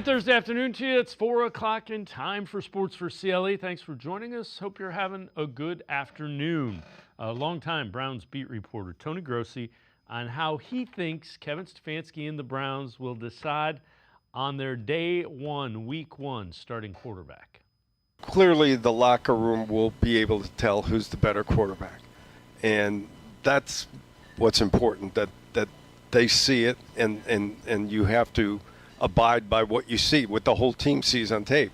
Good Thursday afternoon to you. It's 4 o'clock in time for Sports4CLE. Thanks for joining us. Hope you're having a good afternoon. Longtime Browns beat reporter Tony Grossi on how he thinks Kevin Stefanski and the Browns will decide on their week one starting quarterback. Clearly, the locker room will be able to tell who's the better quarterback. And that's what's important, that they see it, and you have to abide by what you see, what the whole team sees on tape.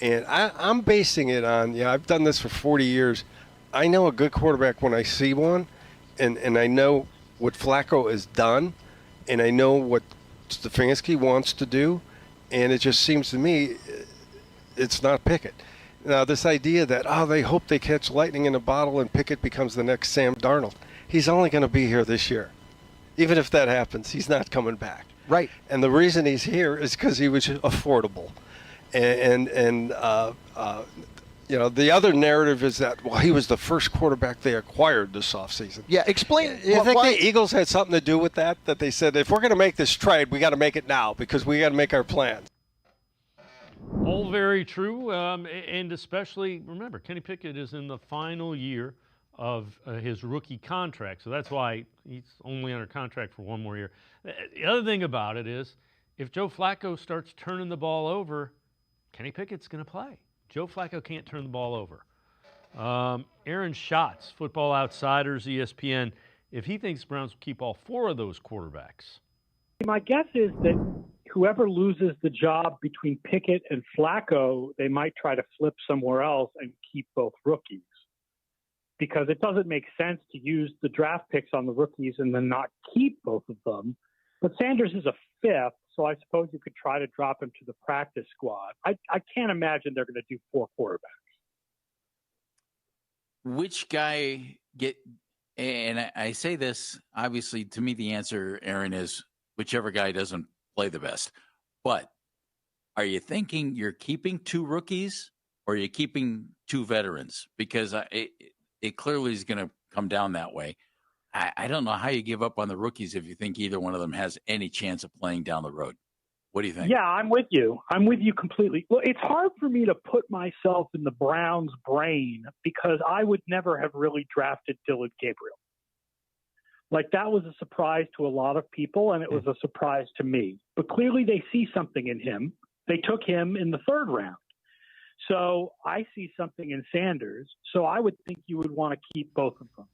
And I'm basing it on, I've done this for 40 years. I know a good quarterback when I see one, and I know what Flacco has done, and I know what Stefanski wants to do, and it just seems to me it's not Pickett. Now, this idea that, they hope they catch lightning in a bottle and Pickett becomes the next Sam Darnold. He's only going to be here this year. Even if that happens, he's not coming back. Right. And the reason he's here is because he was affordable. And the other narrative is that, he was the first quarterback they acquired this offseason. Yeah, explain. You think the Eagles had something to do with that? That they said, if we're going to make this trade, we got to make it now because we got to make our plans. All very true, and especially, remember, Kenny Pickett is in the final year of his rookie contract, so that's why he's only under contract for one more year. The other thing about it is, if Joe Flacco starts turning the ball over, Kenny Pickett's going to play. Joe Flacco can't turn the ball over. Aaron Schatz, Football Outsiders, ESPN, if he thinks Browns will keep all four of those quarterbacks. My guess is that whoever loses the job between Pickett and Flacco, they might try to flip somewhere else and keep both rookies. Because it doesn't make sense to use the draft picks on the rookies and then not keep both of them. But Sanders is a fifth, so I suppose you could try to drop him to the practice squad. I can't imagine they're going to do four quarterbacks. Which guy and I say this, obviously, to me the answer, Aaron, is whichever guy doesn't play the best. But are you thinking you're keeping two rookies or are you keeping two veterans? Because it clearly is going to come down that way. I don't know how you give up on the rookies if you think either one of them has any chance of playing down the road. What do you think? Yeah, I'm with you. I'm with you completely. Well, it's hard for me to put myself in the Browns' brain because I would never have really drafted Dylan Gabriel. Like, that was a surprise to a lot of people, and it was a surprise to me. But clearly they see something in him. They took him in the third round. So I see something in Sanders. So I would think you would want to keep both of them.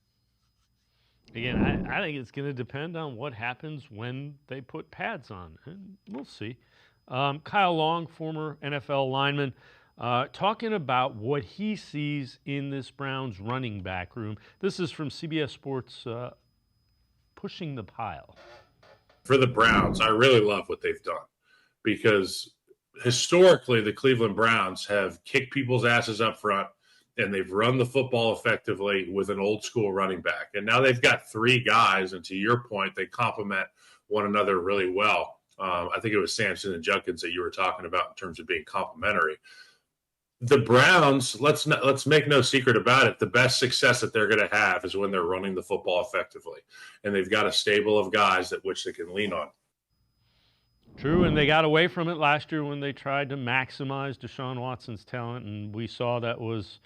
Again, I think it's going to depend on what happens when they put pads on. And we'll see. Kyle Long, former NFL lineman, talking about what he sees in this Browns running back room. This is from CBS Sports, Pushing the Pile. For the Browns, I really love what they've done because historically the Cleveland Browns have kicked people's asses up front and they've run the football effectively with an old school running back. And now they've got three guys, and to your point, they complement one another really well. I think it was Sampson and Judkins that you were talking about in terms of being complementary. The Browns, let's make no secret about it, the best success that they're going to have is when they're running the football effectively. And they've got a stable of guys that which they can lean on. True, and they got away from it last year when they tried to maximize Deshaun Watson's talent, and we saw that was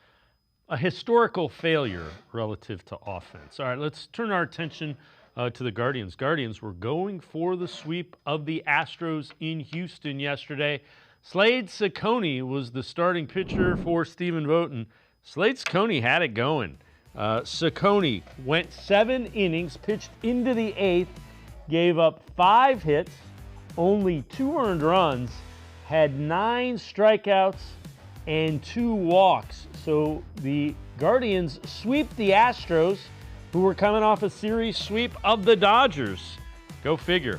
a historical failure relative to offense. All right, let's turn our attention to the Guardians. Guardians were going for the sweep of the Astros in Houston yesterday. Slade Cecconi was the starting pitcher for Stephen Vogt, and Slade Cecconi had it going. Cecconi went 7 innings, pitched into the 8th, gave up 5 hits, only 2 earned runs, had 9 strikeouts, and 2 walks. So the Guardians sweep the Astros, who were coming off a series sweep of the Dodgers. Go figure.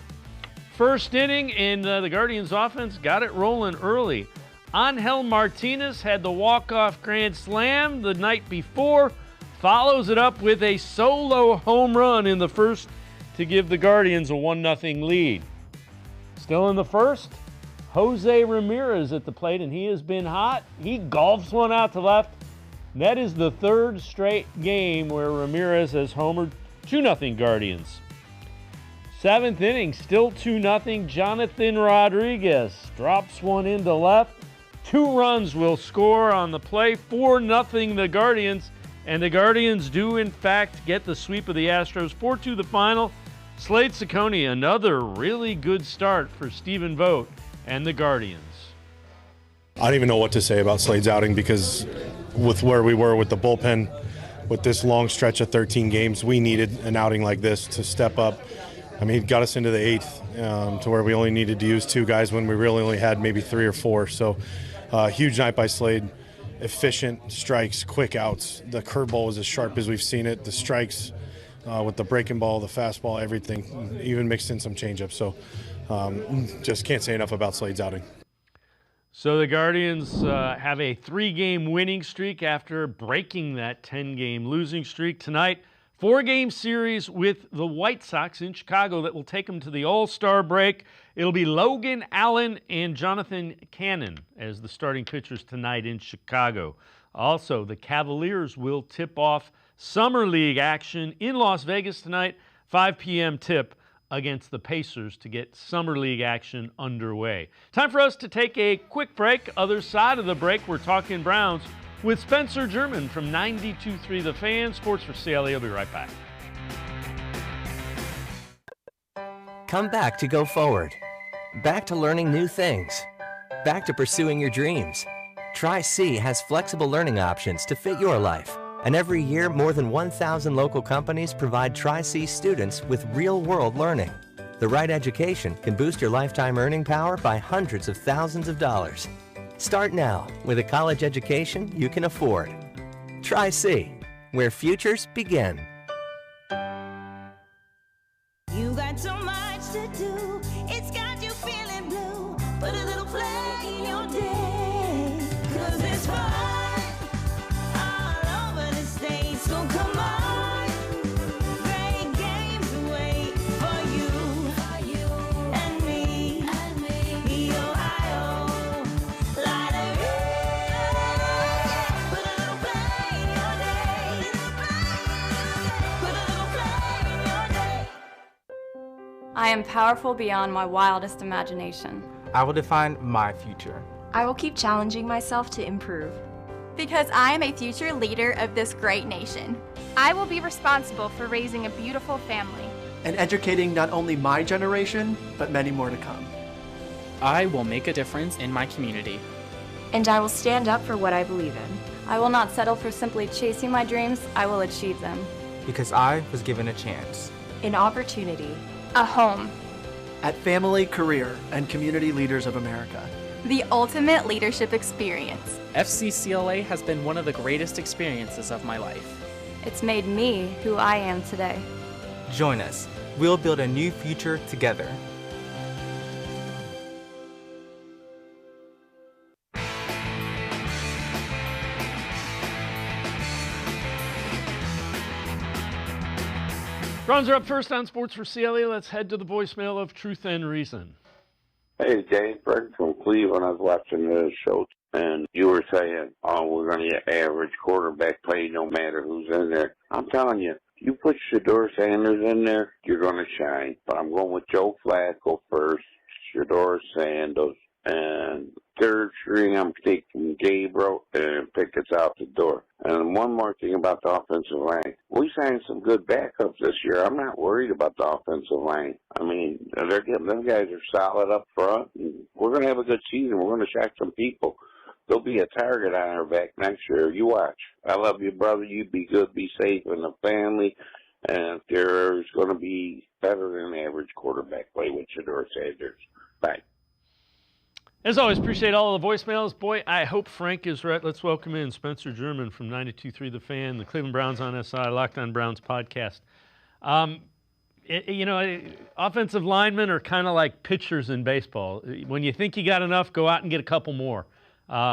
First inning, and the Guardians offense got it rolling early. Angel Martinez had the walk-off grand slam the night before, follows it up with a solo home run in the first to give the Guardians a 1-0 lead. Still in the first, Jose Ramirez at the plate, and he has been hot. He golfs one out to left. That is the 3rd straight game where Ramirez has homered. 2-0 Guardians. Seventh inning, still 2-0. Jonathan Rodriguez drops one into left. 2 runs will score on the play. 4-0 the Guardians. And the Guardians do, in fact, get the sweep of the Astros. 4-2 the final. Slade Cecconi, another really good start for Stephen Vogt and the Guardians. I don't even know what to say about Slade's outing because with where we were with the bullpen, with this long stretch of 13 games, we needed an outing like this to step up. I mean, he got us into the 8th to where we only needed to use 2 guys when we really only had maybe 3 or 4. So huge night by Slade. Efficient strikes, quick outs. The curveball was as sharp as we've seen it. The strikes with the breaking ball, the fastball, everything, even mixed in some changeup. So just can't say enough about Slade's outing. So the Guardians have a 3-game winning streak after breaking that 10-game losing streak tonight. 4-game series with the White Sox in Chicago that will take them to the All-Star break. It'll be Logan Allen and Jonathan Cannon as the starting pitchers tonight in Chicago. Also, the Cavaliers will tip off Summer League action in Las Vegas tonight, 5 p.m. tip against the Pacers to get Summer League action underway. Time for us to take a quick break. Other side of the break, we're talking Browns with Spencer German from 92.3 The Fan. Sports4CLE. I'll be right back. Come back to go forward. Back to learning new things. Back to pursuing your dreams. Tri-C has flexible learning options to fit your life. And every year, more than 1,000 local companies provide Tri-C students with real-world learning. The right education can boost your lifetime earning power by hundreds of thousands of dollars. Start now with a college education you can afford. Tri-C, where futures begin. You got so much to do, it's got you feeling blue. Put a little play in your day, 'cause it's fun all over the state. So come on, great games wait for you and me, the Ohio Lottery. Put a little play in your day, put a little play in your day. I am powerful beyond my wildest imagination. I will define my future. I will keep challenging myself to improve. Because I am a future leader of this great nation. I will be responsible for raising a beautiful family. And educating not only my generation, but many more to come. I will make a difference in my community. And I will stand up for what I believe in. I will not settle for simply chasing my dreams. I will achieve them. Because I was given a chance. An opportunity. A home. At Family, Career, and Community Leaders of America. The ultimate leadership experience. FCCLA has been one of the greatest experiences of my life. It's made me who I am today. Join us. We'll build a new future together. Browns are up first on Sports4CLE. Let's head to the voicemail of Truth and Reason. Hey, Jay, Fred from Cleveland. I was watching the show, and you were saying, oh, we're going to get average quarterback play no matter who's in there. I'm telling you, you put Shedeur Sanders in there, you're going to shine. But I'm going with Joe Flacco first, Shedeur Sanders, and third string, I'm taking Gabriel and Pickett's out the door. And one more thing about the offensive line. We signed some good backups this year. I'm not worried about the offensive line. I mean, them guys are solid up front. And we're going to have a good season. We're going to shock some people. There'll be a target on our back next year. You watch. I love you, brother. You be good, be safe in the family. And there's going to be better than average quarterback play with Shedeur Sanders. Bye. As always, appreciate all the voicemails. Boy, I hope Frank is right. Let's welcome in Spencer German from 92.3 The Fan, the Cleveland Browns on SI, Locked On Browns podcast. Offensive linemen are kind of like pitchers in baseball. When you think you got enough, go out and get a couple more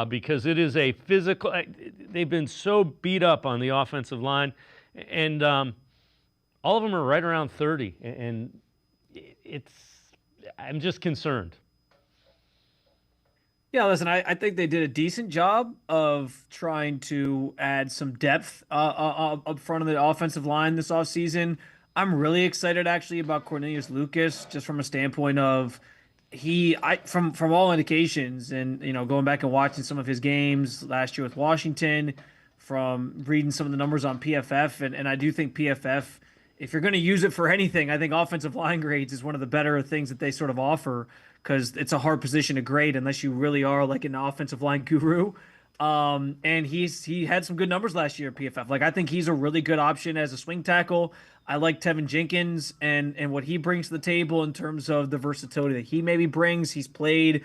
because it is a physical – they've been so beat up on the offensive line, and all of them are right around 30, and I'm just concerned. Yeah, listen, I think they did a decent job of trying to add some depth up front of the offensive line this offseason. I'm really excited actually about Cornelius Lucas, just from a standpoint of from all indications, and going back and watching some of his games last year with Washington, from reading some of the numbers on PFF, and I do think PFF, if you're going to use it for anything, I think offensive line grades is one of the better things that they sort of offer, because it's a hard position to grade unless you really are like an offensive line guru. And he had some good numbers last year at PFF. Like, I think he's a really good option as a swing tackle. I like Tevin Jenkins and what he brings to the table in terms of the versatility that he maybe brings. He's played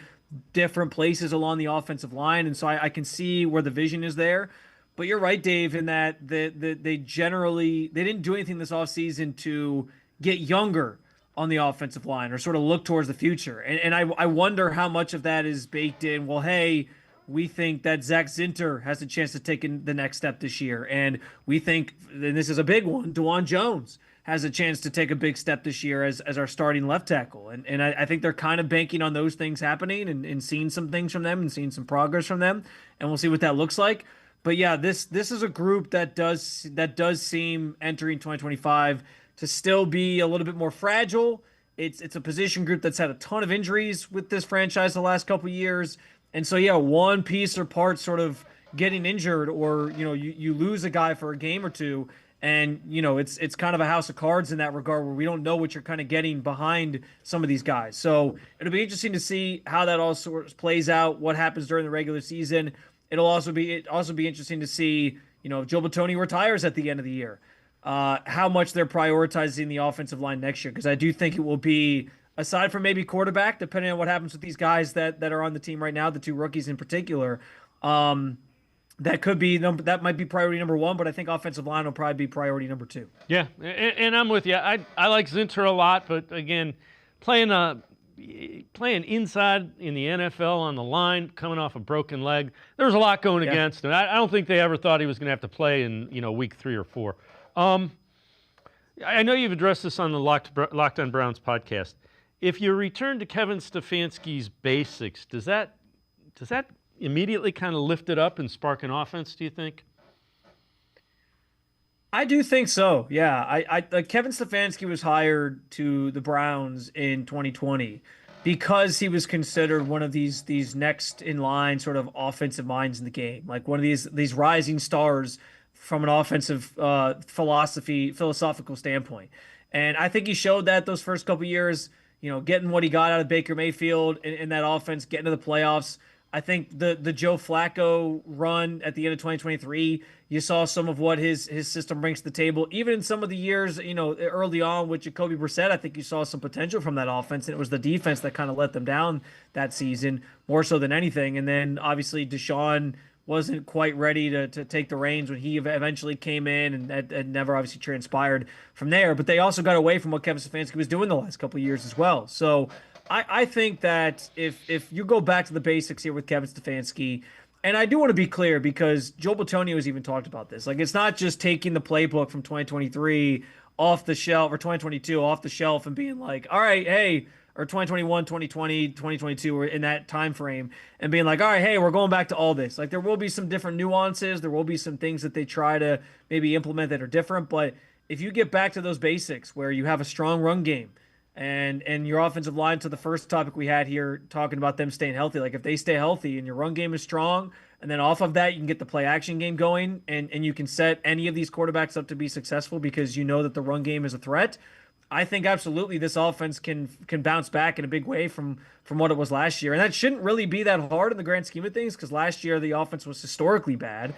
different places along the offensive line, and so I can see where the vision is there. But you're right, Dave, in that they didn't do anything this offseason to get younger on the offensive line or sort of look towards the future. And I wonder how much of that is baked in. Well, hey, we think that Zach Zinter has a chance to take the next step this year. And we think, and this is a big one, DeJuan Jones has a chance to take a big step this year as our starting left tackle. And I think they're kind of banking on those things happening and seeing some things from them and seeing some progress from them. And we'll see what that looks like. But yeah, this is a group that does seem, entering 2025, to still be a little bit more fragile. It's a position group that's had a ton of injuries with this franchise the last couple of years. And so, yeah, one piece or part sort of getting injured, or, you lose a guy for a game or two, and, it's kind of a house of cards in that regard, where we don't know what you're kind of getting behind some of these guys. So it'll be interesting to see how that all sort of plays out, what happens during the regular season. It'll also be interesting to see, if Joe Batoni retires at the end of the year, how much they're prioritizing the offensive line next year, because I do think it will be, aside from maybe quarterback, depending on what happens with these guys that are on the team right now, the two rookies in particular, that might be priority number one, but I think offensive line will probably be priority number two. Yeah, and I'm with you. I like Zinter a lot, but again, playing inside in the NFL on the line, coming off a broken leg, there was a lot going against him. I don't think they ever thought he was going to have to play in week 3 or 4. I know you've addressed this on the Locked On Browns podcast. If you return to Kevin Stefanski's basics, does that immediately kind of lift it up and spark an offense, do you think? I do think so. Yeah, Kevin Stefanski was hired to the Browns in 2020 because he was considered one of these next in line sort of offensive minds in the game, like one of these rising stars from an offensive philosophical standpoint. And I think he showed that those first couple years. Getting what he got out of Baker Mayfield in that offense, getting to the playoffs. I think the Joe Flacco run at the end of 2023, you saw some of what his system brings to the table. Even in some of the years, early on with Jacoby Brissett, I think you saw some potential from that offense, and it was the defense that kind of let them down that season, more so than anything. And then obviously Deshaun wasn't quite ready to take the reins when he eventually came in, and that never obviously transpired from there. But they also got away from what Kevin Stefanski was doing the last couple of years as well. So I think that if you go back to the basics here with Kevin Stefanski, and I do want to be clear, because Joe Bitonio has even talked about this. Like, it's not just taking the playbook from 2023 off the shelf, or 2022 off the shelf, and being like, all right, hey, or 2021, 2020, 2022, or in that time frame, and being like, all right, hey, we're going back to all this. Like, there will be some different nuances. There will be some things that they try to maybe implement that are different. But if you get back to those basics, where you have a strong run game, and your offensive line, to the first topic we had here, talking about them staying healthy, like if they stay healthy and your run game is strong, and then off of that you can get the play action game going, and you can set any of these quarterbacks up to be successful because you know that the run game is a threat, I think absolutely this offense can bounce back in a big way from what it was last year. And that shouldn't really be that hard in the grand scheme of things, because last year the offense was historically bad.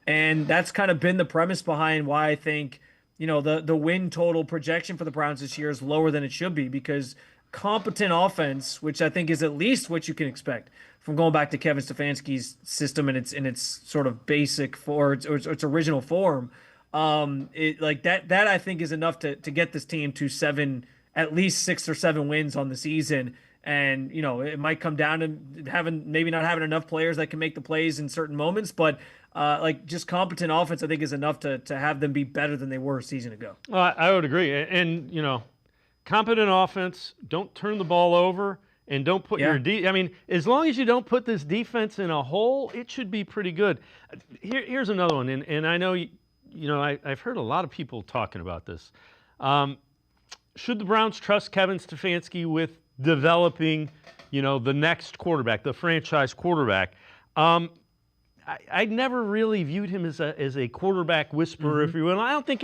And that's kind of been the premise behind why I think, the win total projection for the Browns this year is lower than it should be, because competent offense, which I think is at least what you can expect from going back to Kevin Stefanski's system in its sort of basic or its original form, that I think is enough to get this team to at least 6 or 7 wins on the season. And, it might come down to maybe not having enough players that can make the plays in certain moments, but just competent offense, I think, is enough to have them be better than they were a season ago. I would agree. And, competent offense, don't turn the ball over, and don't put as long as you don't put this defense in a hole, it should be pretty good. Here's another one. And I know, I've heard a lot of people talking about this. Should the Browns trust Kevin Stefanski with developing, the next quarterback, the franchise quarterback? I never really viewed him as a quarterback whisperer, if you will. I think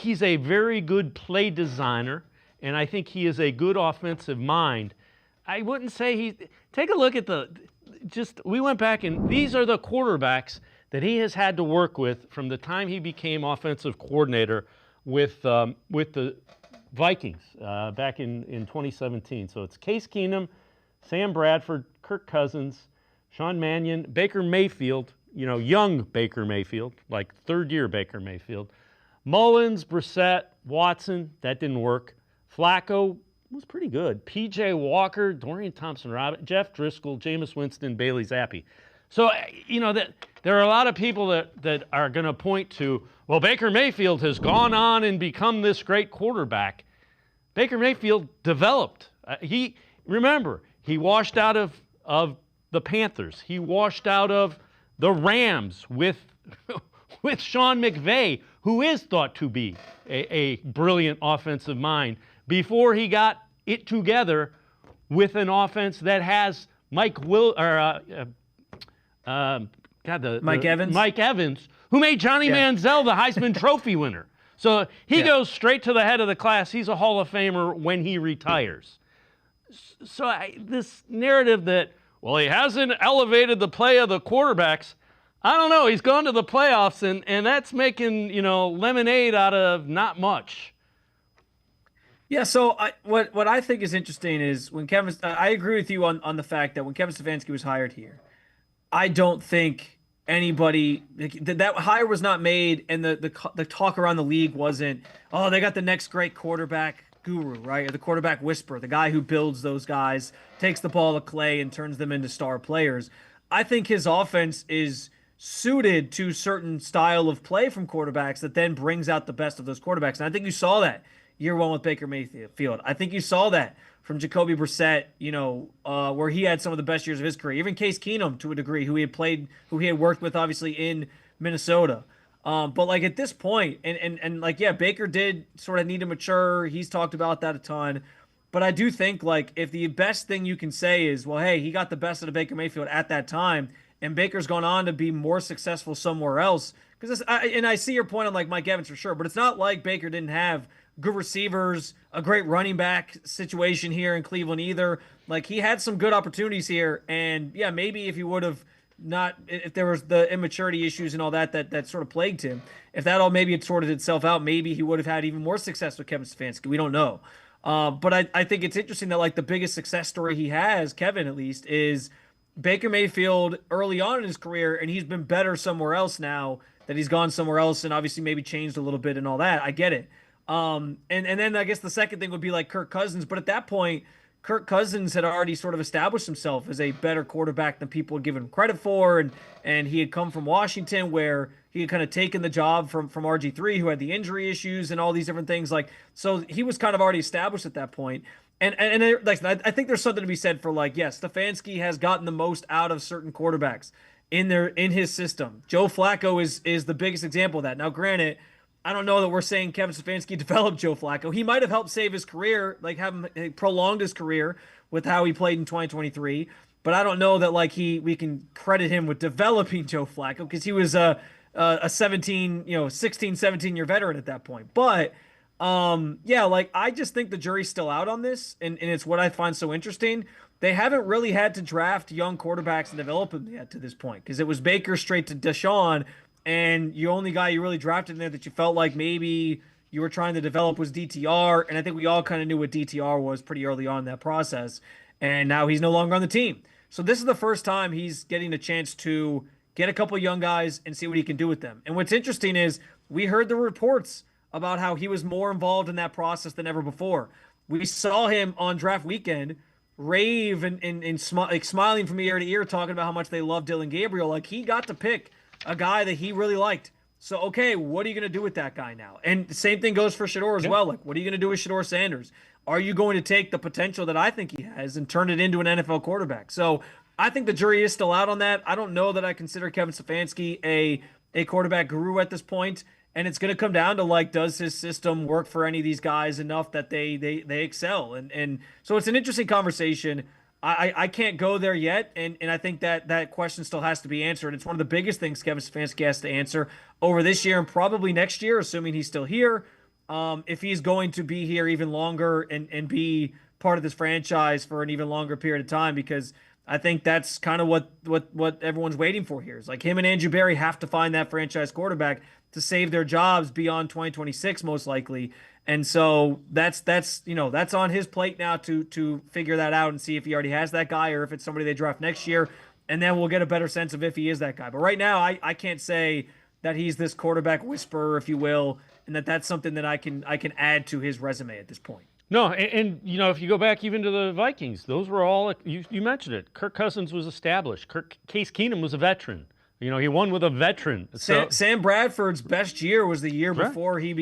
he's a very good play designer, and I think he is a good offensive mind. I wouldn't say take a look at we went back, and these are the quarterbacks that he has had to work with from the time he became offensive coordinator with the Vikings back in 2017. So it's Case Keenum, Sam Bradford, Kirk Cousins, Sean Mannion, Baker Mayfield, young Baker Mayfield, like third-year Baker Mayfield, Mullins, Brissett, Watson, that didn't work. Flacco was pretty good. P.J. Walker, Dorian Thompson-Robinson, Jeff Driscoll, Jameis Winston, Bailey Zappi. So, there are a lot of people that are going to point to, well, Baker Mayfield has gone on and become this great quarterback. Baker Mayfield developed. He washed out of the Panthers. He washed out of the Rams with Sean McVay, who is thought to be a brilliant offensive mind, before he got it together with an offense that has Mike Evans, who made Johnny Manziel the Heisman Trophy winner. So he goes straight to the head of the class. He's a Hall of Famer when he retires. So this narrative that, well, he hasn't elevated the play of the quarterbacks, I don't know. He's gone to the playoffs, and that's making, lemonade out of not much. Yeah, so what I think is interesting is when I agree with you on the fact that when Kevin Stefanski was hired here, I don't think anybody that hire was not made, and the talk around the league wasn't, oh, they got the next great quarterback guru, right? Or the quarterback whisperer, the guy who builds those guys, takes the ball of clay and turns them into star players. I think his offense is suited to certain style of play from quarterbacks that then brings out the best of those quarterbacks. And I think you saw that year one with Baker Mayfield. I think you saw that from Jacoby Brissett, where he had some of the best years of his career. Even Case Keenum, to a degree, who he had worked with, obviously, in Minnesota. But like at this point, Baker did sort of need to mature. He's talked about that a ton. But I do think, like, if the best thing you can say is, well, hey, he got the best of the Baker Mayfield at that time, and Baker's gone on to be more successful somewhere else. Because I see your point on, like, Mike Evans for sure, but it's not like Baker didn't have good receivers, a great running back situation here in Cleveland either. Like, he had some good opportunities here, and yeah, maybe if he would have if there was the immaturity issues and all that sort of plagued him, if that all maybe had sorted itself out, maybe he would have had even more success with Kevin Stefanski. We don't know. But I think it's interesting that, like, the biggest success story he has, Kevin at least, is Baker Mayfield early on in his career, and he's been better somewhere else now that he's gone somewhere else and obviously maybe changed a little bit and all that. I get it. And then I guess the second thing would be like Kirk Cousins. But at that point, Kirk Cousins had already sort of established himself as a better quarterback than people had given him credit for. And he had come from Washington, where he had kind of taken the job from RG3, who had the injury issues and all these different things. Like, so he was kind of already established at that point. And like, I think there's something to be said for, like, yes, Stefanski has gotten the most out of certain quarterbacks in his system. Joe Flacco is the biggest example of that. Now, granted, I don't know that we're saying Kevin Stefanski developed Joe Flacco. He might have helped save his career, like have him prolonged his career with how he played in 2023. But I don't know that, like, we can credit him with developing Joe Flacco, because he was a 16, 17-year veteran at that point. But like, I just think the jury's still out on this, and it's what I find so interesting. They haven't really had to draft young quarterbacks and develop them yet to this point, because it was Baker straight to Deshaun. And the only guy you really drafted in there that you felt like maybe you were trying to develop was DTR. And I think we all kind of knew what DTR was pretty early on in that process. And now he's no longer on the team. So this is the first time he's getting a chance to get a couple young guys and see what he can do with them. And what's interesting is we heard the reports about how he was more involved in that process than ever before. We saw him on draft weekend rave and smiling from ear to ear, talking about how much they love Dylan Gabriel. Like, he got to pick a guy that he really liked. So, okay, what are you going to do with that guy now? And the same thing goes for Shedeur as well. Like, what are you going to do with Shedeur Sanders? Are you going to take the potential that I think he has and turn it into an NFL quarterback? So I think the jury is still out on that. I don't know that I consider Kevin Stefanski a quarterback guru at this point. And it's going to come down to, like, does his system work for any of these guys enough that they excel? And so it's an interesting conversation. I can't go there yet, and I think that question still has to be answered. It's one of the biggest things Kevin Stefanski has to answer over this year and probably next year, assuming he's still here. If he's going to be here even longer and be part of this franchise for an even longer period of time, because I think that's kind of what everyone's waiting for here. Is like him and Andrew Berry have to find that franchise quarterback to save their jobs beyond 2026, most likely. And so that's on his plate now to figure that out and see if he already has that guy or if it's somebody they draft next year. And then we'll get a better sense of if he is that guy. But right now, I can't say that he's this quarterback whisperer, if you will, and that's something that I can add to his resume at this point. No, and if you go back even to the Vikings, those were all, you mentioned it. Kirk Cousins was established. Case Keenum was a veteran. He won with a veteran. So, Sam Bradford's best year was the year before he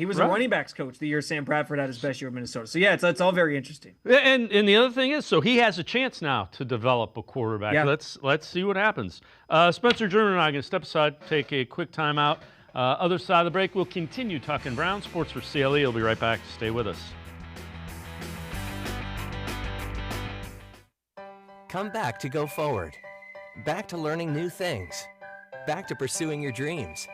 was a running backs coach the year Sam Bradford had his best year in Minnesota. So yeah, it's all very interesting. And the other thing is, so he has a chance now to develop a quarterback. Yeah. Let's see what happens. Spencer German and I are going to step aside, take a quick timeout. Other side of the break, we'll continue talking Browns. Sports for CLE. We'll be right back. Stay with us. Come back to go forward. Back to learning new things. Back to pursuing your dreams.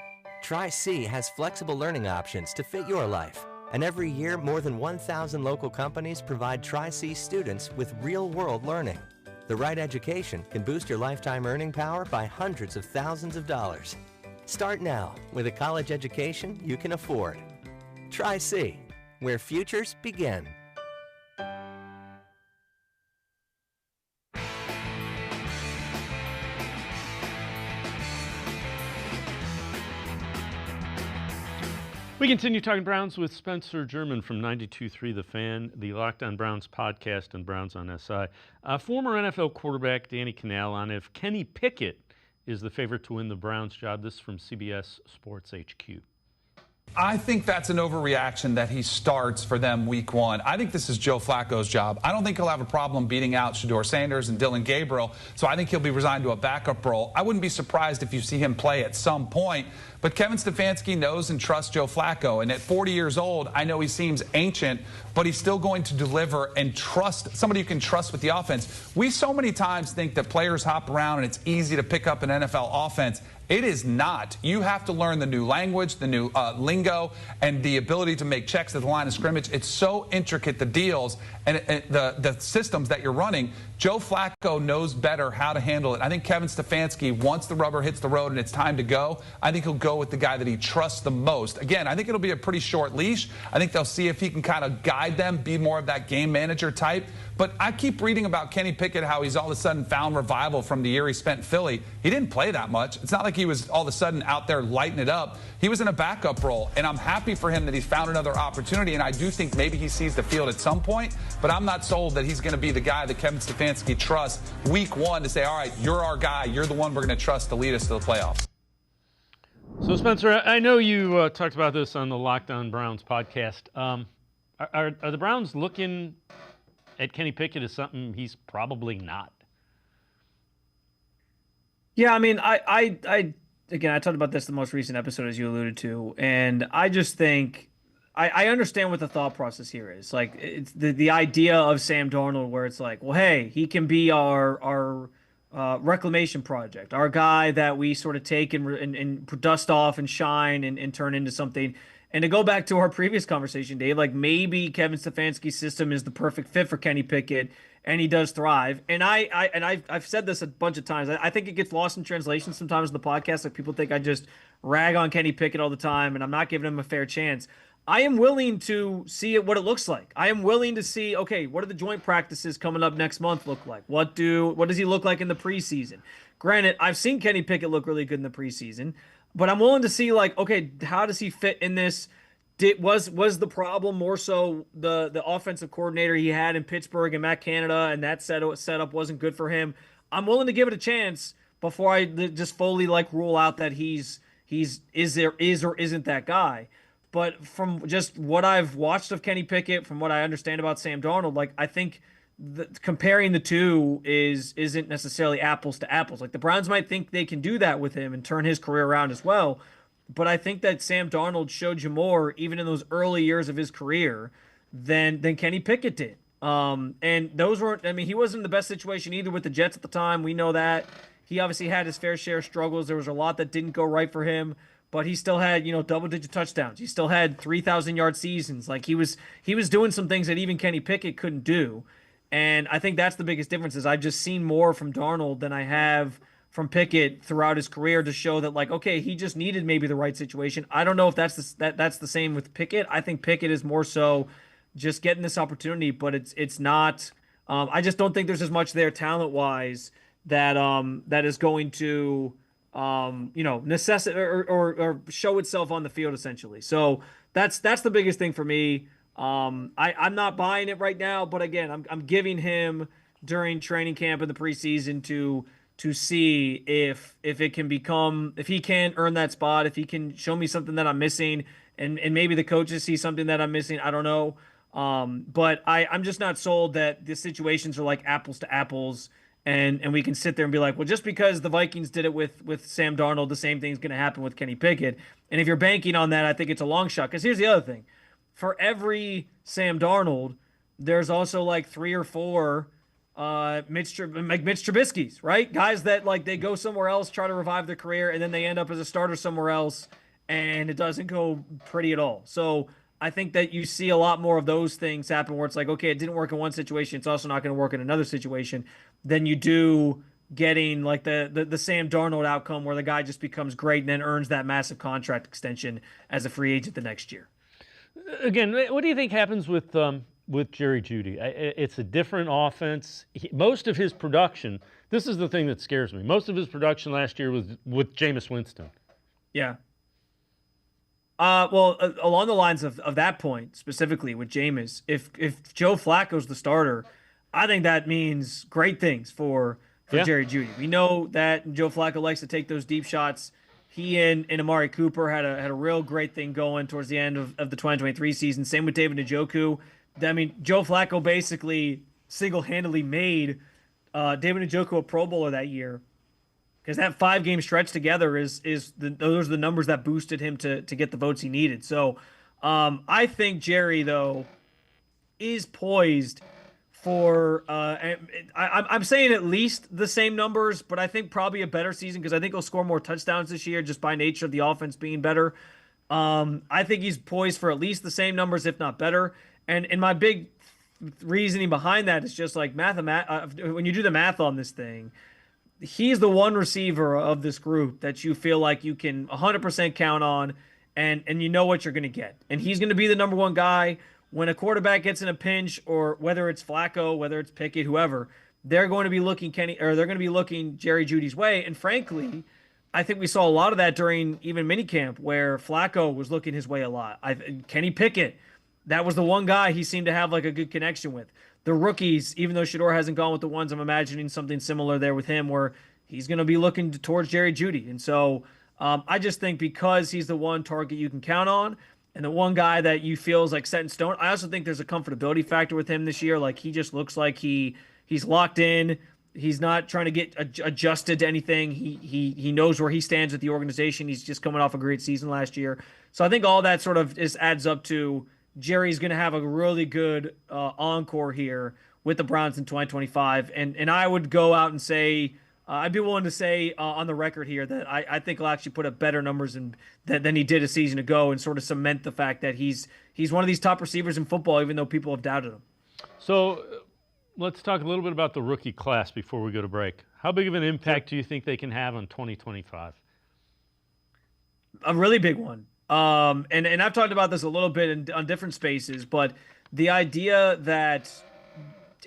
Tri-C has flexible learning options to fit your life. And every year, more than 1,000 local companies provide Tri-C students with real-world learning. The right education can boost your lifetime earning power by hundreds of thousands of dollars. Start now with a college education you can afford. Tri-C, where futures begin. We continue talking Browns with Spencer German from 92.3 The Fan, the Locked On Browns podcast, and Browns on SI. Former NFL quarterback Danny Kanell on if Kenny Pickett is the favorite to win the Browns job. This is from CBS Sports HQ. I think that's an overreaction that he starts for them week one. I think this is Joe Flacco's job. I don't think he'll have a problem beating out Shedeur Sanders and Dylan Gabriel, so I think he'll be resigned to a backup role. I wouldn't be surprised if you see him play at some point, but Kevin Stefanski knows and trusts Joe Flacco, and at 40 years old, I know he seems ancient, but he's still going to deliver and trust somebody you can trust with the offense. We so many times think that players hop around and it's easy to pick up an NFL offense. It is not. You have to learn the new language, the new lingo, and the ability to make checks at the line of scrimmage. It's so intricate, the deals and the systems that you're running. Joe Flacco knows better how to handle it. I think Kevin Stefanski, once the rubber hits the road and it's time to go, I think he'll go with the guy that he trusts the most. Again, I think it'll be a pretty short leash. I think they'll see if he can kind of guide them, be more of that game manager type. But I keep reading about Kenny Pickett, how he's all of a sudden found revival from the year he spent in Philly. He didn't play that much. It's not like he was all of a sudden out there lighting it up. He was in a backup role, and I'm happy for him that he's found another opportunity, and I do think maybe he sees the field at some point, but I'm not sold that he's going to be the guy that Kevin Stefanski trusts week one to say, all right, you're our guy. You're the one we're going to trust to lead us to the playoffs. So, Spencer, I know you talked about this on the Locked On Browns podcast. Are the Browns looking at Kenny Pickett as something he's probably not? Yeah, I mean, I again, I talked about this in the most recent episode, as you alluded to, and I just think I understand what the thought process here is. Like, it's the idea of Sam Darnold, where it's like, well, hey, he can be our reclamation project, our guy that we sort of take and dust off and shine and turn into something. And to go back to our previous conversation, Dave, like maybe Kevin Stefanski's system is the perfect fit for Kenny Pickett, and he does thrive. And I've said this a bunch of times. I think it gets lost in translation sometimes in the podcast. Like, people think I just rag on Kenny Pickett all the time, and I'm not giving him a fair chance. I am willing to see what it looks like. I am willing to see, okay, what do the joint practices coming up next month look like? What does he look like in the preseason? Granted, I've seen Kenny Pickett look really good in the preseason, but I'm willing to see, like, okay, how does he fit in this? Was the problem more so the offensive coordinator he had in Pittsburgh and Matt Canada, and that setup wasn't good for him? I'm willing to give it a chance before I just fully rule out that is or isn't that guy. But from just what I've watched of Kenny Pickett, from what I understand about Sam Darnold, I think comparing the two isn't necessarily apples to apples. Like, the Browns might think they can do that with him and turn his career around as well. but I think that Sam Darnold showed you more, even in those early years of his career, than Kenny Pickett did. And those weren't, I mean, he wasn't in the best situation either with the Jets at the time. We know that. He obviously had his fair share of struggles. There was a lot that didn't go right for him, but he still had, double-digit touchdowns. He still had 3,000-yard seasons. Like he was doing some things that even Kenny Pickett couldn't do. And I think that's the biggest difference is I've just seen more from Darnold than I have from Pickett throughout his career to show that, like, okay, he just needed maybe the right situation. I don't know if that's the same with Pickett. I think Pickett is more so just getting this opportunity, but it's not. I just don't think there's as much there talent-wise that is going to necessitate or show itself on the field essentially. So that's the biggest thing for me. I'm not buying it right now, but again, I'm giving him during training camp in the preseason to see if it can become, if he can earn that spot, if he can show me something that I'm missing, and maybe the coaches see something that I'm missing. I don't know. But I'm just not sold that the situations are like apples to apples, and we can sit there and be like, well, just because the Vikings did it with Sam Darnold, the same thing's going to happen with Kenny Pickett. And if you're banking on that, I think it's a long shot. Because here's the other thing. For every Sam Darnold, there's also like 3 or 4 Mitch Trubisky's, right? Guys that like they go somewhere else, try to revive their career, and then they end up as a starter somewhere else, and it doesn't go pretty at all. So I think that you see a lot more of those things happen where it's like, okay, it didn't work in one situation, it's also not going to work in another situation, than you do getting like the Sam Darnold outcome where the guy just becomes great and then earns that massive contract extension as a free agent the next year. Again, what do you think happens with Jerry Jeudy? It's a different offense. Most of his production, this is the thing that scares me. Most of his production last year was with Jameis Winston. Yeah. Well, along the lines of that point, specifically with Jameis, if Joe Flacco's the starter, I think that means great things for Jerry Jeudy. We know that Joe Flacco likes to take those deep shots. He and Amari Cooper had a real great thing going towards the end of the 2023 season. Same with David Njoku. I mean, Joe Flacco basically single-handedly made David Njoku a Pro Bowler that year, because that 5-game stretch together those are the numbers that boosted him to get the votes he needed. So I think Jerry, though, is poised for I'm saying at least the same numbers, but I think probably a better season because I think he'll score more touchdowns this year just by nature of the offense being better. I think he's poised for at least the same numbers, if not better. And my big reasoning behind that is just like when you do the math on this thing, he's the one receiver of this group that you feel like you can 100% count on, and you know what you're going to get. And he's going to be the number one guy. When a quarterback gets in a pinch, or whether it's Flacco, whether it's Pickett, whoever, they're going to be looking Jerry Jeudy's way. And frankly, I think we saw a lot of that during even minicamp where Flacco was looking his way a lot. Kenny Pickett, that was the one guy he seemed to have like a good connection with. The rookies, even though Shedeur hasn't gone with the ones, I'm imagining something similar there with him where he's going to be looking towards Jerry Jeudy. And so I just think because he's the one target you can count on and the one guy that you feel is like set in stone, I also think there's a comfortability factor with him this year. Like he just looks like he's locked in. He's not trying to get adjusted to anything. He knows where he stands with the organization. He's just coming off a great season last year. So I think all that sort of just adds up to Jerry's going to have a really good encore here with the Browns in 2025. And I would go out and say, I'd be willing to say on the record here that I think he'll actually put up better numbers than he did a season ago and sort of cement the fact that he's one of these top receivers in football, even though people have doubted him. So let's talk a little bit about the rookie class before we go to break. How big of an impact do you think they can have on 2025? A really big one. And I've talked about this a little bit on different spaces, but the idea that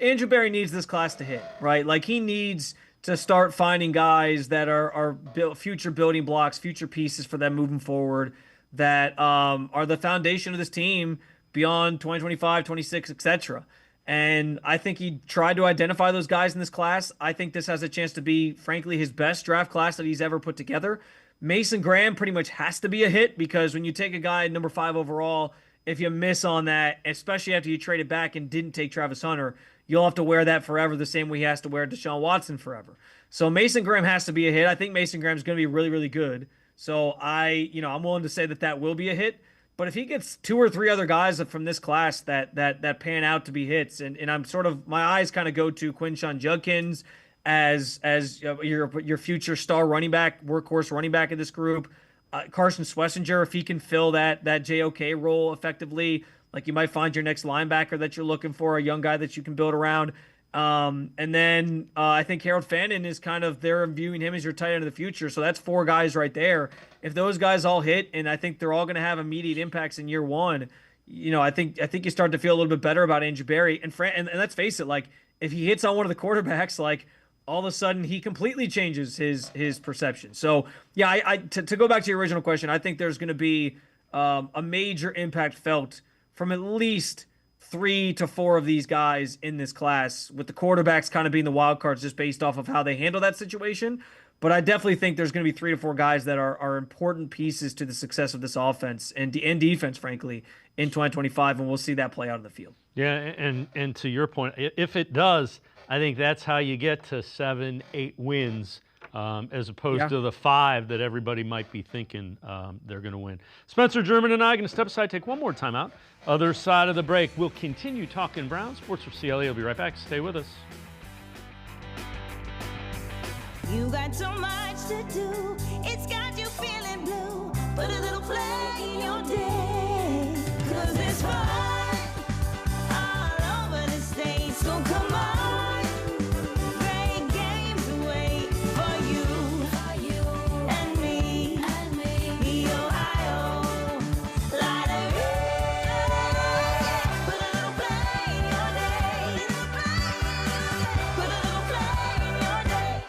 Andrew Berry needs this class to hit, right? Like he needs to start finding guys that are future building blocks, future pieces for them moving forward that are the foundation of this team beyond 2025, 26, etc. And I think he tried to identify those guys in this class. I think this has a chance to be, frankly, his best draft class that he's ever put together. Mason Graham pretty much has to be a hit because when you take a guy number 5 overall, if you miss on that, especially after you traded back and didn't take Travis Hunter, you'll have to wear that forever the same way he has to wear Deshaun Watson forever. So Mason Graham has to be a hit. I think Mason Graham is going to be really, really good. So I'm willing to say that will be a hit. But if he gets 2 or 3 other guys from this class that pan out to be hits, and I'm sort of, my eyes kind of go to Quinshon Judkins as your future star running back, workhorse running back in this group. Carson Schlesinger, if he can fill that JOK role effectively, like you might find your next linebacker that you're looking for, a young guy that you can build around. And then I think Harold Fannin is kind of, they're viewing him as your tight end of the future. So that's 4 guys right there. If those guys all hit, and I think they're all going to have immediate impacts in year one, I think you start to feel a little bit better about Andrew Berry. And let's face it, like if he hits on one of the quarterbacks, like all of a sudden he completely changes his perception. So yeah, to go back to your original question, I think there's going to be a major impact felt from at least 3 to 4 of these guys in this class, with the quarterbacks kind of being the wild cards just based off of how they handle that situation. But I definitely think there's going to be 3 to 4 guys that are important pieces to the success of this offense and defense, frankly, in 2025, and we'll see that play out in the field. Yeah, and to your point, if it does, I think that's how you get to 7, 8 wins, as opposed to the 5 that everybody might be thinking they're going to win. Spencer German and I are going to step aside, take one more timeout. Other side of the break, we'll continue talking Browns. Sports4CLE will be right back. Stay with us. You got so much to do, it's got you feeling blue. Put a little play in your day, 'cause it's fun all over the state. So come on, great games wait for you and me, the Ohio Lottery. Put a little play in your day, put a little play in your day.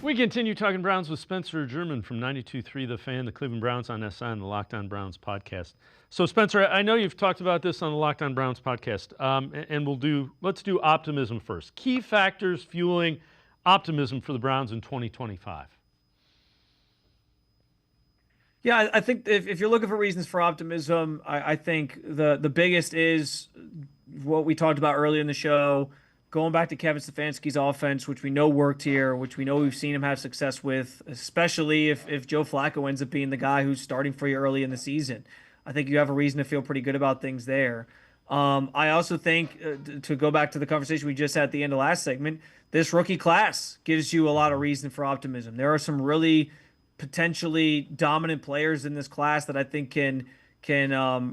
We continue talking Browns with Spencer German from 92.3 The Fan, the Cleveland Browns on SI, and the Locked On Browns podcast. So, Spencer, I know you've talked about this on the Locked On Browns podcast, and let's do optimism first. Key factors fueling optimism for the Browns in 2025. Yeah, I think if you're looking for reasons for optimism, I think the biggest is what we talked about earlier in the show, going back to Kevin Stefanski's offense, which we know worked here, which we know we've seen him have success with, especially if Joe Flacco ends up being the guy who's starting for you early in the season. I think you have a reason to feel pretty good about things there. I also think, to go back to the conversation we just had at the end of last segment, this rookie class gives you a lot of reason for optimism. There are some really potentially dominant players in this class that I think can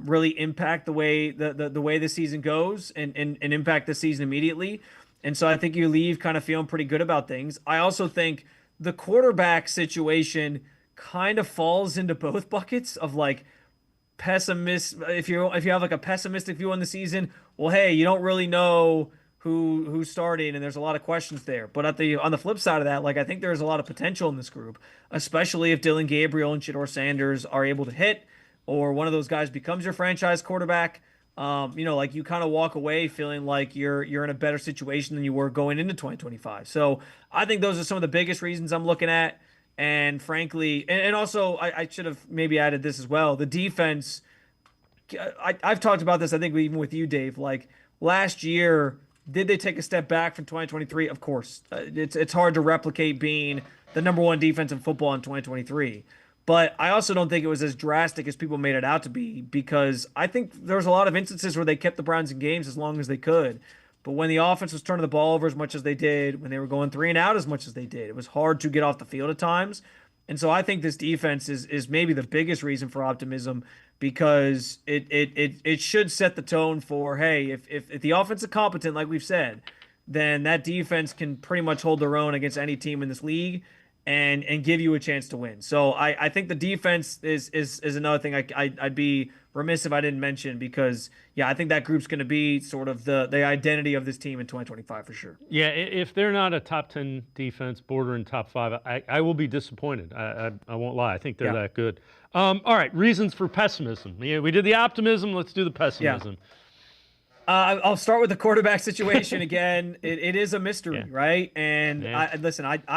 really impact the way the way the season goes and impact the season immediately. And so I think you leave kind of feeling pretty good about things. I also think the quarterback situation kind of falls into both buckets of like pessimist. If you have like a pessimistic view on the season, well, hey, you don't really know who's starting, and there's a lot of questions there. But on the flip side of that, like I think there's a lot of potential in this group, especially if Dylan Gabriel and Shedeur Sanders are able to hit, or one of those guys becomes your franchise quarterback. Like you kind of walk away feeling like you're in a better situation than you were going into 2025. So I think those are some of the biggest reasons I'm looking at. And frankly, and also I should have maybe added this as well. The defense, I've talked about this, I think even with you, Dave, like last year, did they take a step back from 2023? Of course. It's hard to replicate being the number 1 defense in football in 2023. But I also don't think it was as drastic as people made it out to be, because I think there was a lot of instances where they kept the Browns in games as long as they could. But when the offense was turning the ball over as much as they did, when they were going 3 and out as much as they did, it was hard to get off the field at times. And so I think this defense is maybe the biggest reason for optimism, because it should set the tone for, hey, if the offense is competent, like we've said, then that defense can pretty much hold their own against any team in this league and give you a chance to win. So I think the defense is another thing I'd be remiss if I didn't mention, because I think that group's going to be sort of the identity of this team in 2025 for sure. Yeah, if they're not a top 10 defense, bordering top 5, I will be disappointed. I won't lie. I think they're that good. All right, reasons for pessimism. Yeah, we did the optimism. Let's do the pessimism. Yeah. I'll start with the quarterback situation again. It is a mystery, right? And I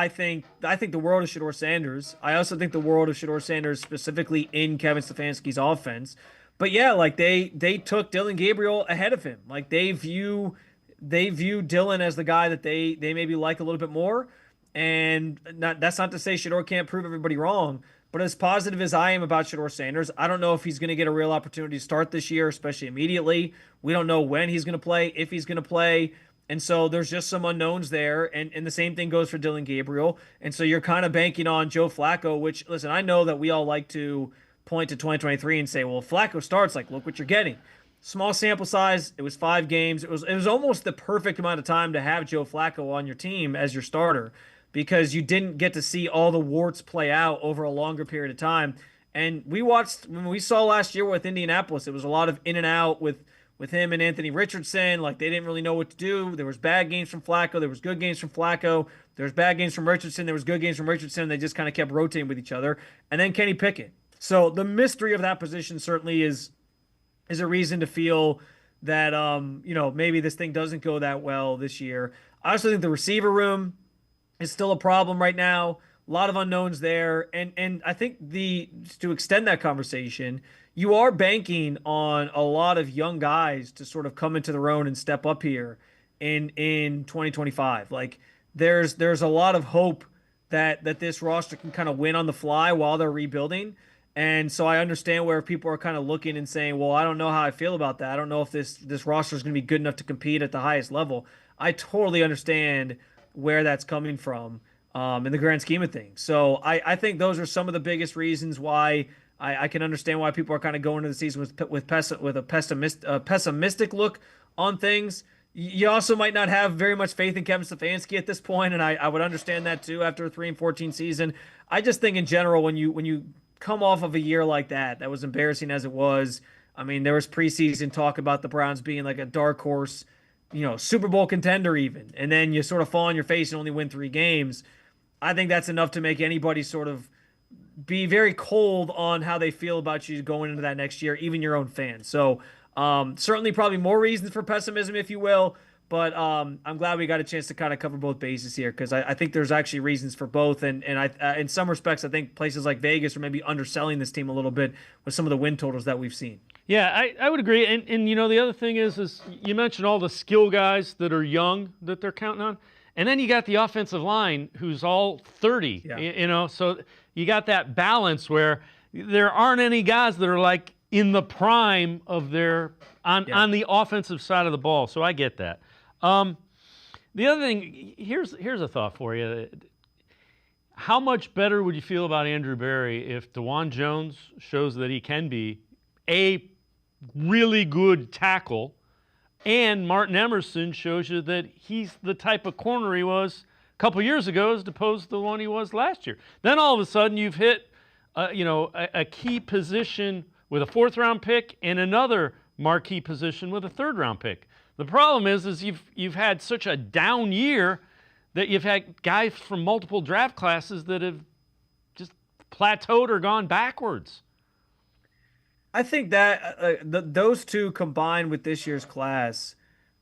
think the world of Shedeur Sanders. I also think the world of Shedeur Sanders specifically in Kevin Stefanski's offense. But yeah, like they took Dylan Gabriel ahead of him. Like they view Dylan as the guy that they maybe like a little bit more. And that's not to say Shedeur can't prove everybody wrong. But as positive as I am about Shedeur Sanders, I don't know if he's going to get a real opportunity to start this year, especially immediately. We don't know when he's going to play, if he's going to play. And so there's just some unknowns there. And the same thing goes for Dylan Gabriel. And so you're kind of banking on Joe Flacco, which, listen, I know that we all like to point to 2023 and say, well, if Flacco starts, like, look what you're getting. Small sample size. It was 5 games. It was almost the perfect amount of time to have Joe Flacco on your team as your starter, because you didn't get to see all the warts play out over a longer period of time. And when we saw last year with Indianapolis, it was a lot of in and out with him and Anthony Richardson. Like, they didn't really know what to do. There was bad games from Flacco. There was good games from Flacco. There was bad games from Richardson. There was good games from Richardson. And they just kind of kept rotating with each other. And then Kenny Pickett. So the mystery of that position certainly is a reason to feel that, maybe this thing doesn't go that well this year. I also think the receiver room is still a problem right now. A lot of unknowns there. And I think to extend that conversation, you are banking on a lot of young guys to sort of come into their own and step up here in 2025. Like, there's a lot of hope that this roster can kind of win on the fly while they're rebuilding. And so I understand where people are kind of looking and saying, well, I don't know how I feel about that. I don't know if this roster is going to be good enough to compete at the highest level. I totally understand where that's coming from in the grand scheme of things. So I think those are some of the biggest reasons why I can understand why people are kind of going into the season with a pessimistic look on things. You also might not have very much faith in Kevin Stefanski at this point, and I would understand that too after a 3-14 season. I just think in general, when you come off of a year like that was embarrassing as it was. I mean, there was preseason talk about the Browns being like a dark horse, Super Bowl contender even, and then you sort of fall on your face and only win 3 games. I think that's enough to make anybody sort of be very cold on how they feel about you going into that next year, even your own fans. So certainly probably more reasons for pessimism, if you will. But I'm glad we got a chance to kind of cover both bases here, because I think there's actually reasons for both. And I in some respects, I think places like Vegas are maybe underselling this team a little bit with some of the win totals that we've seen. Yeah, I would agree. And the other thing is you mentioned all the skill guys that are young that they're counting on. And then you got the offensive line who's all 30, yeah. So you got that balance where there aren't any guys that are like in the prime of their on the offensive side of the ball. So I get that. The other thing, here's a thought for you. How much better would you feel about Andrew Berry if DeJuan Jones shows that he can be a really good tackle, and Martin Emerson shows you that he's the type of corner he was a couple years ago as opposed to the one he was last year? Then all of a sudden you've hit a key position with a 4th-round pick and another marquee position with a 3rd-round pick. The problem is you've had such a down year that you've had guys from multiple draft classes that have just plateaued or gone backwards. I think that those two combined with this year's class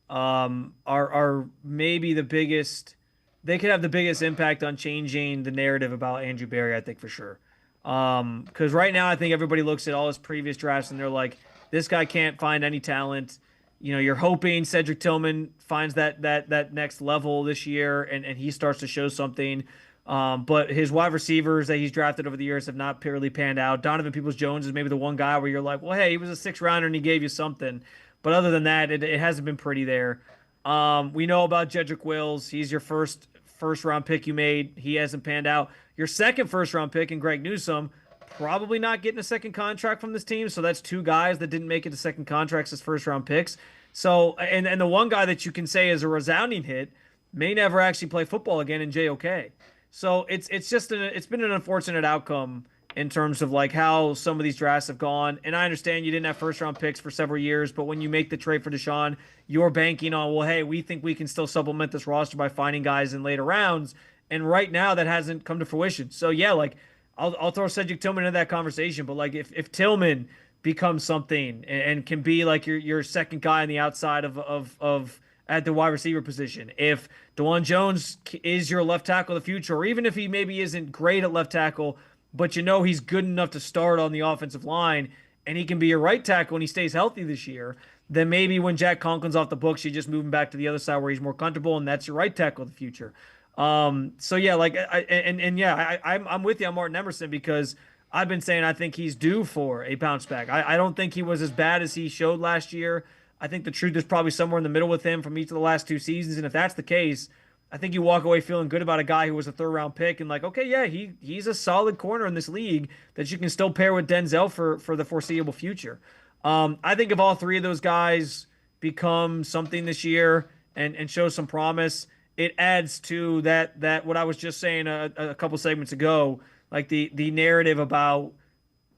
are maybe the biggest. They could have the biggest impact on changing the narrative about Andrew Berry, I think, for sure. Because right now I think everybody looks at all his previous drafts and they're like, this guy can't find any talent. You're hoping Cedric Tillman finds that next level this year and he starts to show something. But his wide receivers that he's drafted over the years have not purely panned out. Donovan Peoples-Jones is maybe the one guy where you're like, well, hey, he was a 6th-rounder and he gave you something. But other than that, it hasn't been pretty there. We know about Jedrick Wills. He's your first-round pick you made. He hasn't panned out. Your second first-round pick in Greg Newsome, probably not getting a second contract from this team. So that's 2 guys that didn't make it to second contracts as first-round picks. So, and the one guy that you can say is a resounding hit may never actually play football again in JOK. So it's been an unfortunate outcome in terms of like how some of these drafts have gone. And I understand you didn't have 1st-round picks for several years, but when you make the trade for Deshaun, you're banking on, well, hey, we think we can still supplement this roster by finding guys in later rounds. And right now that hasn't come to fruition. So yeah, like I'll throw Cedric Tillman into that conversation, but like if Tillman becomes something and can be like your second guy on the outside of at the wide receiver position, if DeJuan Jones is your left tackle of the future, or even if he maybe isn't great at left tackle, but he's good enough to start on the offensive line, and he can be your right tackle and he stays healthy this year, then maybe when Jack Conklin's off the books, you just move him back to the other side where he's more comfortable, and that's your right tackle of the future. So yeah, like I'm with you on Martin Emerson because I've been saying I think he's due for a bounce back. I don't think he was as bad as he showed last year. I think the truth is probably somewhere in the middle with him from each of the last 2 seasons, and if that's the case, I think you walk away feeling good about a guy who was a 3rd-round pick and like, okay, yeah, he's a solid corner in this league that you can still pair with Denzel for the foreseeable future. I think if all 3 of those guys become something this year and show some promise, it adds to that what I was just saying a couple segments ago, like the narrative about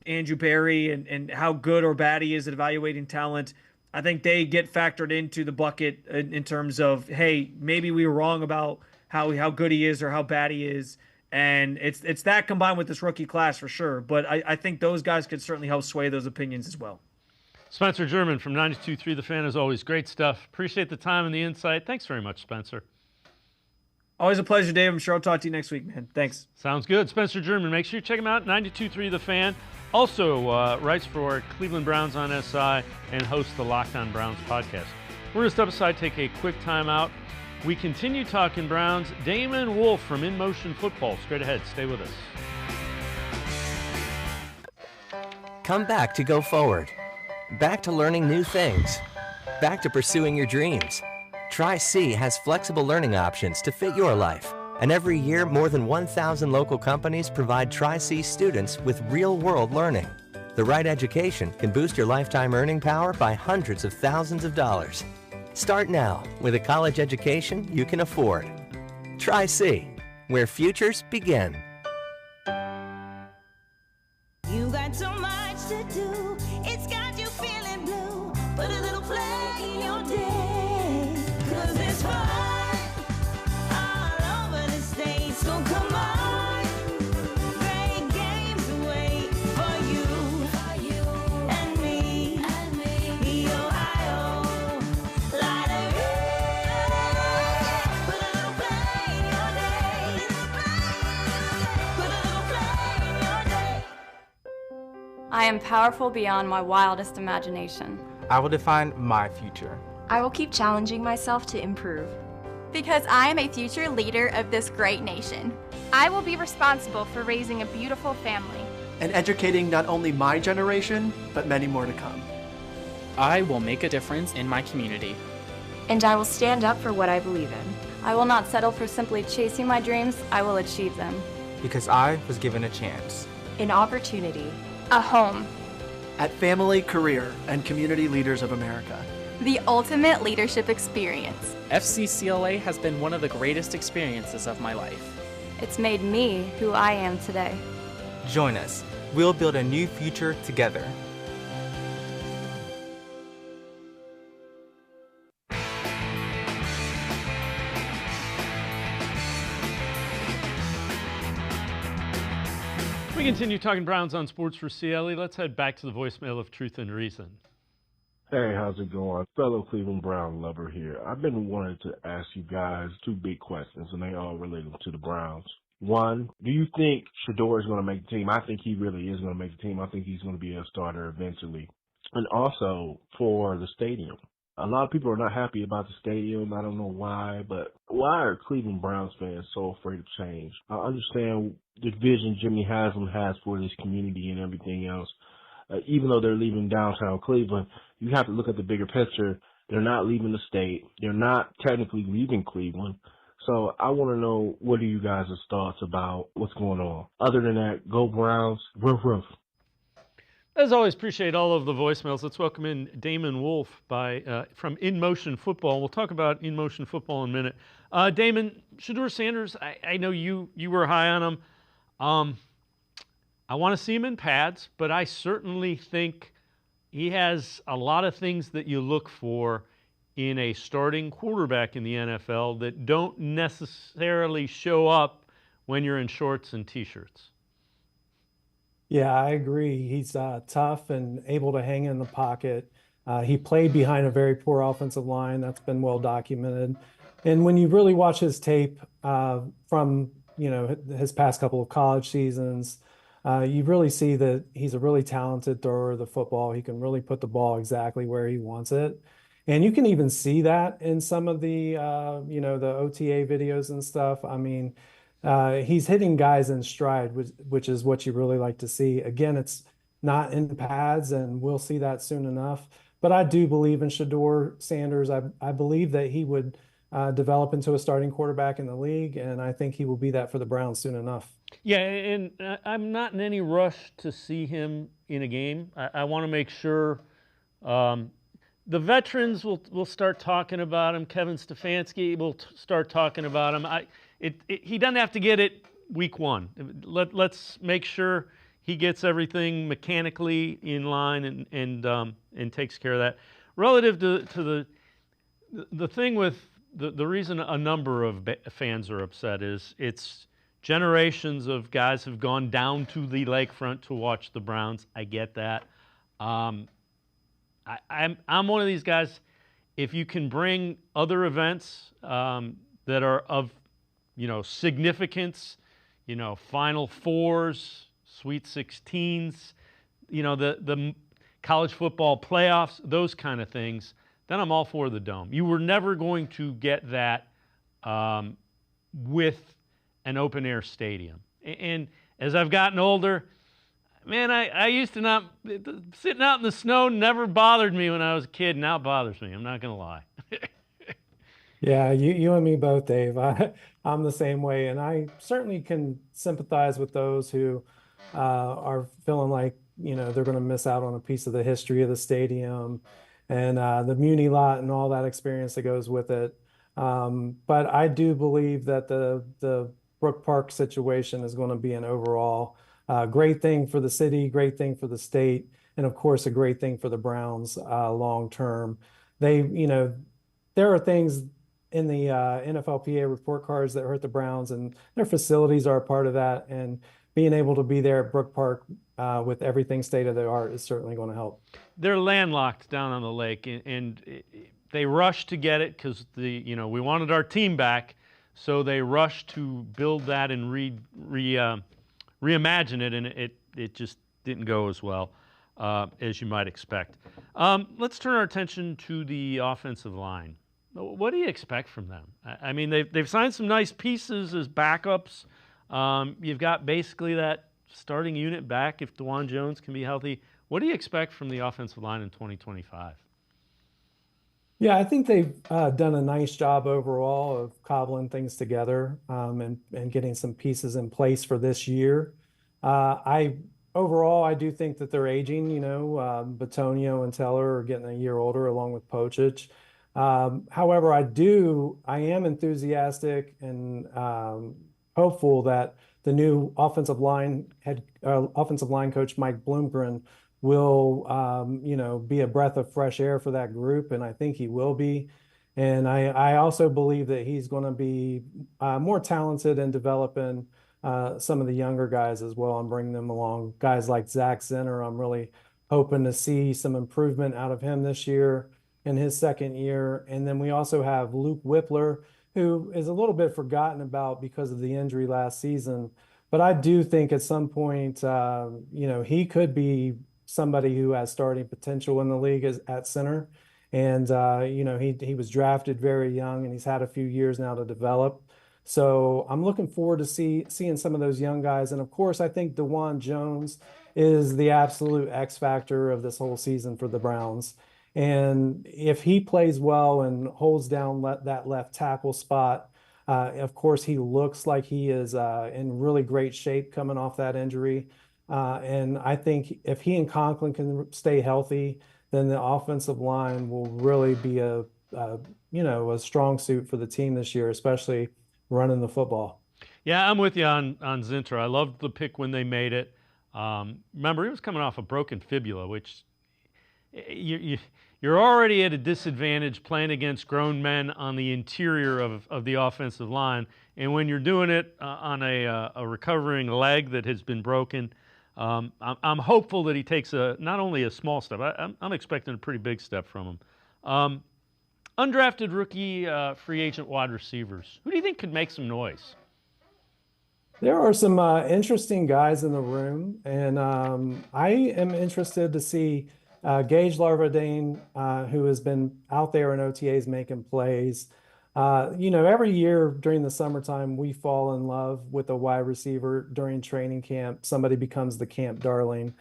Andrew Berry and how good or bad he is at evaluating talent. I think they get factored into the bucket in terms of, hey, maybe we were wrong about how good he is or how bad he is. And it's that combined with this rookie class for sure. But I think those guys could certainly help sway those opinions as well. Spencer German from 92.3 The Fan, as always. Great stuff. Appreciate the time and the insight. Thanks very much, Spencer. Always a pleasure, Dave. I'm sure I'll talk to you next week, man. Thanks. Sounds good. Spencer German. Make sure you check him out, 92.3 The Fan. Also writes for Cleveland Browns on SI and hosts the Locked On Browns podcast. We're going to step aside, take a quick timeout. We continue talking Browns. Damon and Wolfe from In Motion Football. Straight ahead. Stay with us. Come back to go forward. Back to learning new things. Back to pursuing your dreams. Tri-C has flexible learning options to fit your life. And every year, more than 1,000 local companies provide Tri-C students with real-world learning. The right education can boost your lifetime earning power by hundreds of thousands of dollars. Start now with a college education you can afford. Tri-C, where futures begin. You got so much to do, it's got you feeling blue. Put a little play in your day, 'cause it's fun all over the state. So come on, great games wait for you and me. The Ohio Lottery. Put a little play in your day. Put a little play in your day. I am powerful beyond my wildest imagination. I will define my future. I will keep challenging myself to improve. Because I am a future leader of this great nation. I will be responsible for raising a beautiful family. And educating not only my generation, but many more to come. I will make a difference in my community. And I will stand up for what I believe in. I will not settle for simply chasing my dreams. I will achieve them. Because I was given a chance. An opportunity. A home. At Family, Career, and Community Leaders of America. The ultimate leadership experience. FCCLA has been one of the greatest experiences of my life. It's made me who I am today. Join us. We'll build a new future together. We continue talking Browns on Sports4CLE. Let's head back to the voicemail of Truth and Reason. Hey, how's it going? Fellow Cleveland Brown lover here. I've been wanting to ask you guys 2 big questions, and they all related to the Browns. One, do you think Shedeur is going to make the team? I think he really is going to make the team. I think he's going to be a starter eventually. And also for the stadium. A lot of people are not happy about the stadium. I don't know why, but why are Cleveland Browns fans so afraid of change? I understand the vision Jimmy Haslam has for this community and everything else. Even though they're leaving downtown Cleveland, you have to look at the bigger picture. They're not leaving the state. They're not technically leaving Cleveland. So I want to know, what are you guys' thoughts about what's going on? Other than that, go Browns. Woof, woof. As always, appreciate all of the voicemails. Let's welcome in Damon Wolfe from In Motion Football. We'll talk about In Motion Football in a minute. Damon, Shedeur Sanders, I know you were high on him. I want to see him in pads, but I certainly think he has a lot of things that you look for in a starting quarterback in the NFL that don't necessarily show up when you're in shorts and T-shirts. Yeah, I agree. He's tough and able to hang in the pocket. He played behind a very poor offensive line. That's been well documented. And when you really watch his tape from his past couple of college seasons, You really see that he's a really talented thrower of the football. He can really put the ball exactly where he wants it. And you can even see that in some of the, the OTA videos and stuff. I mean, he's hitting guys in stride, which is what you really like to see. Again, it's not in pads, and we'll see that soon enough. But I do believe in Shedeur Sanders. I believe that he would develop into a starting quarterback in the league, and I think he will be that for the Browns soon enough. Yeah, and I'm not in any rush to see him in a game. I want to make sure the veterans will start talking about him. Kevin Stefanski will start talking about him. He doesn't have to get it week one. Let's make sure he gets everything mechanically in line and takes care of that. Relative to the thing with the reason a number of fans are upset is it's generations of guys have gone down to the lakefront to watch the Browns. I get that. I'm one of these guys. If you can bring other events that are of significance, Final Fours, Sweet 16s, the college football playoffs, those kind of things, then I'm all for the Dome. You were never going to get that with an open air stadium. And as I've gotten older, man, I used to not, sitting out in the snow never bothered me when I was a kid. Now it bothers me. I'm not going to lie. Yeah, you and me both, Dave. I'm the same way, and I certainly can sympathize with those who are feeling like they're going to miss out on a piece of the history of the stadium and the Muni lot and all that experience that goes with it. But I do believe that the Brook Park situation is going to be an overall great thing for the city, great thing for the state, and of course a great thing for the Browns long term. There are things in the NFLPA report cards that hurt the Browns, and their facilities are a part of that. And being able to be there at Brook Park with everything state of the art is certainly going to help. They're landlocked down on the lake, and they rushed to get it because we wanted our team back, so they rushed to build that and reimagine it, and it just didn't go as well as you might expect. Let's turn our attention to the offensive line. What do you expect from them? I mean, they've signed some nice pieces as backups. You've got basically that starting unit back if DeJuan Jones can be healthy. What do you expect from the offensive line in 2025? Yeah, I think they've done a nice job overall of cobbling things together and getting some pieces in place for this year. Overall, I do think that they're aging. Batonio and Teller are getting a year older along with Pochich. However, I am enthusiastic and hopeful that the new offensive line coach Mike Bloomgren will be a breath of fresh air for that group, and I think he will be. And I also believe that he's going to be more talented in developing some of the younger guys as well and bring them along. Guys like Zach Zenner, I'm really hoping to see some improvement out of him this year in his second year. And then we also have Luke Whippler, who is a little bit forgotten about because of the injury last season. But I do think at some point, he could be somebody who has starting potential in the league at center. And, he was drafted very young, and he's had a few years now to develop. So I'm looking forward to seeing some of those young guys. And, of course, I think DeJuan Jones is the absolute X factor of this whole season for the Browns. And if he plays well and holds down that left tackle spot, of course, he looks like he is in really great shape coming off that injury. And I think if he and Conklin can stay healthy, then the offensive line will really be a strong suit for the team this year, especially running the football. Yeah, I'm with you on Zinter. I loved the pick when they made it. Remember, he was coming off a broken fibula, which you're already at a disadvantage playing against grown men on the interior of the offensive line. And when you're doing it on a recovering leg that has been broken, I'm hopeful that he takes not only a small step, I'm expecting a pretty big step from him. Undrafted rookie free agent wide receivers. Who do you think could make some noise? There are some interesting guys in the room, and I am interested to see Gage Larvadain, who has been out there in OTAs making plays. Every year during the summertime, we fall in love with a wide receiver during training camp. Somebody becomes the camp darling.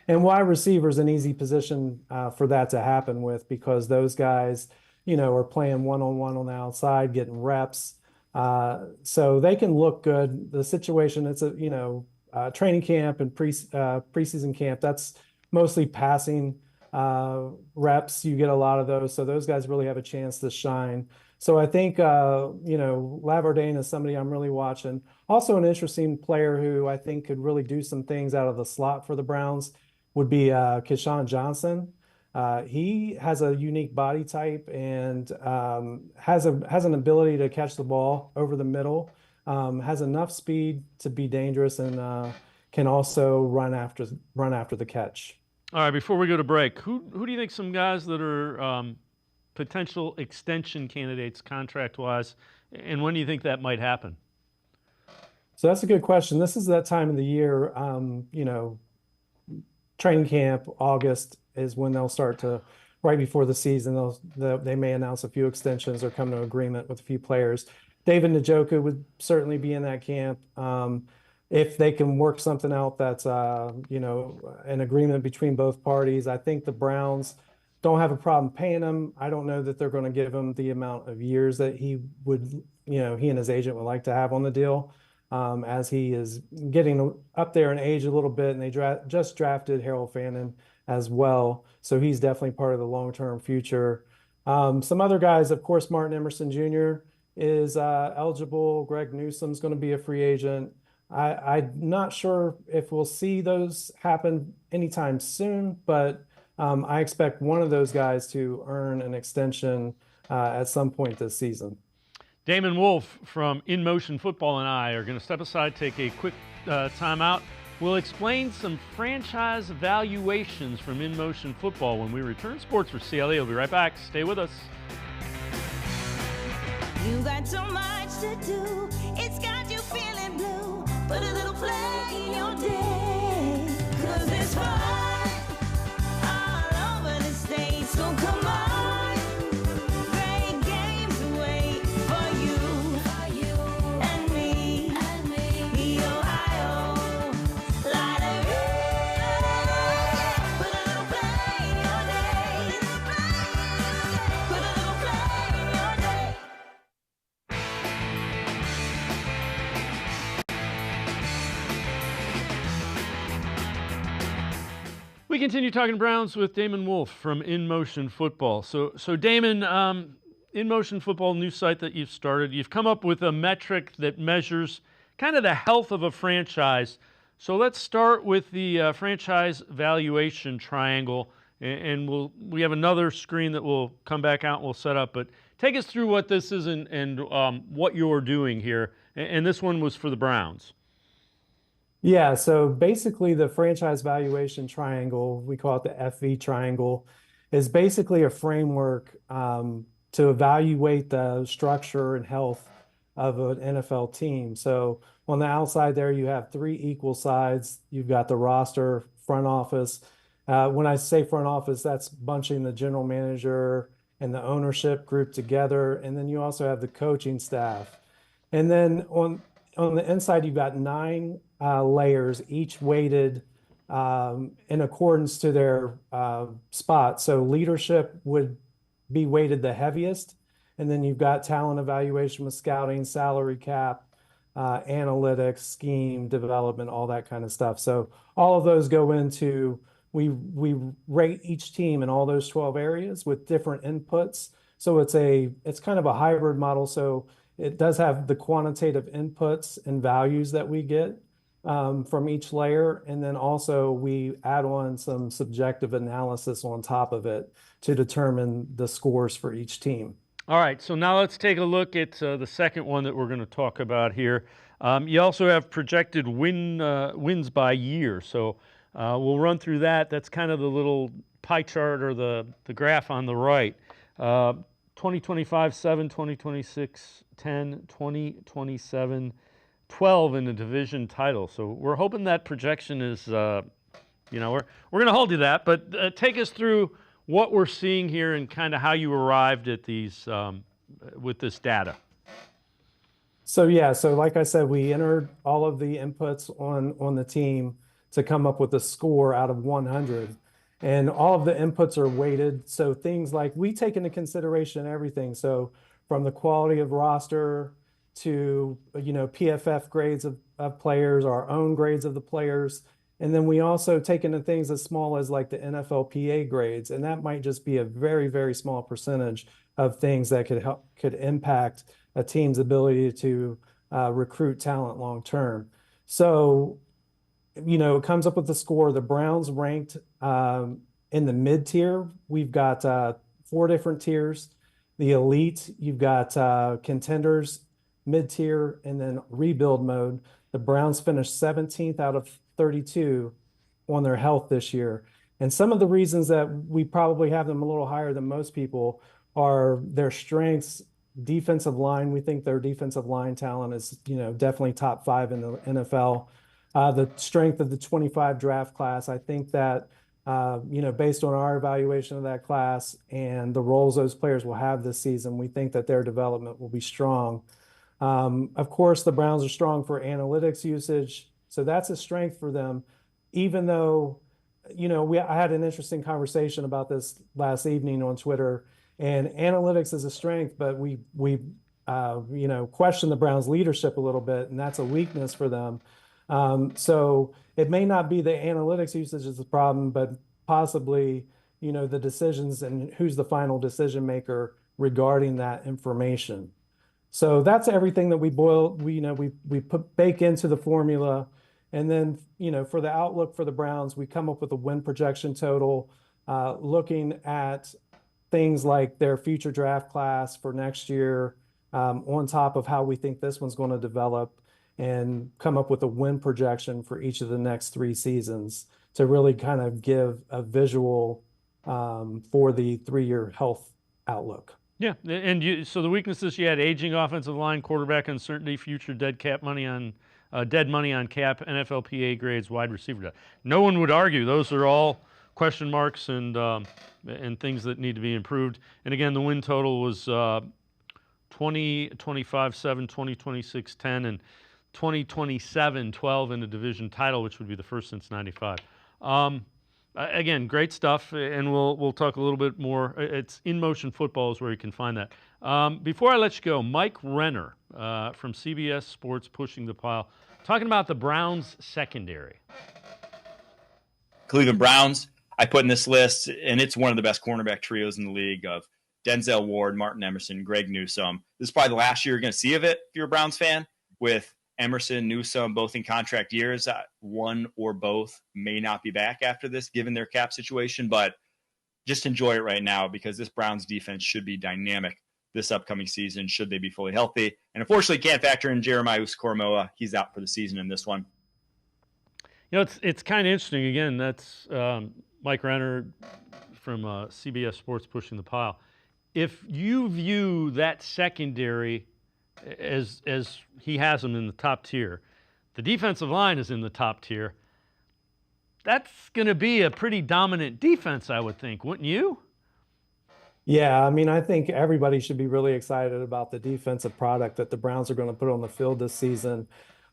And wide receiver is an easy position for that to happen with because those guys, are playing one-on-one on the outside, getting reps. So they can look good. The situation, it's training camp and preseason camp. That's mostly passing reps. You get a lot of those. So those guys really have a chance to shine. So I think, Laverdane is somebody I'm really watching. Also an interesting player who I think could really do some things out of the slot for the Browns would be Keyshawn Johnson. He has a unique body type and has an ability to catch the ball over the middle, has enough speed to be dangerous, and can also run after the catch. All right, before we go to break, who do you think some guys that are potential extension candidates contract-wise, and when do you think that might happen? So that's a good question. This is that time of the year, training camp, August is when they'll start to, right before the season, they may announce a few extensions or come to agreement with a few players. David Njoku would certainly be in that camp. If they can work something out that's, an agreement between both parties, I think the Browns don't have a problem paying him. I don't know that they're going to give him the amount of years that he and his agent would like to have on the deal. As he is getting up there in age a little bit, and they just drafted Harold Fannin as well. So he's definitely part of the long-term future. Some other guys, of course, Martin Emerson Jr. is eligible. Greg Newsome's going to be a free agent. I'm not sure if we'll see those happen anytime soon, but I expect one of those guys to earn an extension at some point this season. Damon Wolfe from In Motion Football and I are going to step aside, take a quick timeout. We'll explain some franchise valuations from In Motion Football when we return. Sports for CLE. We'll be right back. Stay with us. You got so much to do. It's got you feeling blue. Put a little play in your day. 'Cause it's fun all over the state. So come on. We continue talking Browns with Damon Wolfe from In Motion Football. So Damon, In Motion Football, new site that you've started, you've come up with a metric that measures kind of the health of a franchise. So let's start with the franchise valuation triangle, and we have another screen that will come back out and we'll set up. But take us through what this is and what you're doing here. And this one was for the Browns. Yeah, so basically the franchise valuation triangle, we call it the FV triangle, is basically a framework to evaluate the structure and health of an NFL team. So on the outside there, you have three equal sides. You've got the roster, front office. When I say front office, that's bunching the general manager and the ownership group together. And then you also have the coaching staff. And then on the inside, you've got 9 layers, each weighted in accordance to their spot. So leadership would be weighted the heaviest. And then you've got talent evaluation with scouting, salary cap, analytics, scheme, development, all that kind of stuff. So all of those go into, we rate each team in all those 12 areas with different inputs. So it's kind of a hybrid model. So it does have the quantitative inputs and values that we get from each layer. And then also we add on some subjective analysis on top of it to determine the scores for each team. All right, so now let's take a look at the second one that we're going to talk about here. You also have projected wins by year. So we'll run through that. That's kind of the little pie chart or the graph on the right. 2025, 7, 2026, 10, 2027, 12 in the division title. So we're hoping that projection is, we're going to hold you that. But take us through what we're seeing here and kind of how you arrived at these with this data. So yeah, so like I said, we entered all of the inputs on the team to come up with a score out of 100. And all of the inputs are weighted. So things like we take into consideration everything. So from the quality of roster to, PFF grades of players, our own grades of the players. And then we also take into things as small as like the NFLPA grades. And that might just be a very, very small percentage of things that could impact a team's ability to recruit talent long term. So, it comes up with the score. The Browns ranked in the mid tier. We've got 4 different tiers. The elite, you've got contenders, mid tier, and then rebuild mode. The Browns finished 17th out of 32 on their health this year. And some of the reasons that we probably have them a little higher than most people are their strengths. Defensive line, we think their defensive line talent is, definitely top 5 in the NFL. The strength of the 25 draft class, I think that, based on our evaluation of that class and the roles those players will have this season, we think that their development will be strong. Of course, the Browns are strong for analytics usage, so that's a strength for them, even though, I had an interesting conversation about this last evening on Twitter. And analytics is a strength, but we question the Browns' leadership a little bit, and that's a weakness for them. So it may not be the analytics usage is the problem, but possibly, the decisions and who's the final decision maker regarding that information. So that's everything that we bake into the formula. And then, for the outlook for the Browns, we come up with a win projection total, looking at things like their future draft class for next year, on top of how we think this one's going to develop, and come up with a win projection for each of the next 3 seasons to really kind of give a visual for the 3-year health outlook. Yeah, and so the weaknesses you had: aging offensive line, quarterback uncertainty, future dead money on cap, NFLPA grades, wide receiver. No one would argue those are all question marks and things that need to be improved. And again, the win total was 20-25-7, 20-26-10, and 20-27-12 in the division title, which would be the first since '95. Again, great stuff, and we'll talk a little bit more. It's In Motion Football is where you can find that. Before I let you go, Mike Renner from CBS Sports Pushing the Pile, talking about the Browns secondary. Cleveland Browns, I put in this list, and it's one of the best cornerback trios in the league of Denzel Ward, Martin Emerson, Greg Newsome. This is probably the last year you're going to see of it if you're a Browns fan, with Emerson, Newsome, both in contract years. One or both may not be back after this, given their cap situation, but just enjoy it right now, because this Browns defense should be dynamic this upcoming season, should they be fully healthy. And unfortunately, can't factor in Jeremiah Usikoromoa. He's out for the season in this one. It's kind of interesting. Again, that's Mike Renner from CBS Sports Pushing the Pile. If you view that secondary as he has them in the top tier, the defensive line is in the top tier, that's going to be a pretty dominant defense, I would think, wouldn't you? Yeah, I think everybody should be really excited about the defensive product that the Browns are going to put on the field this season.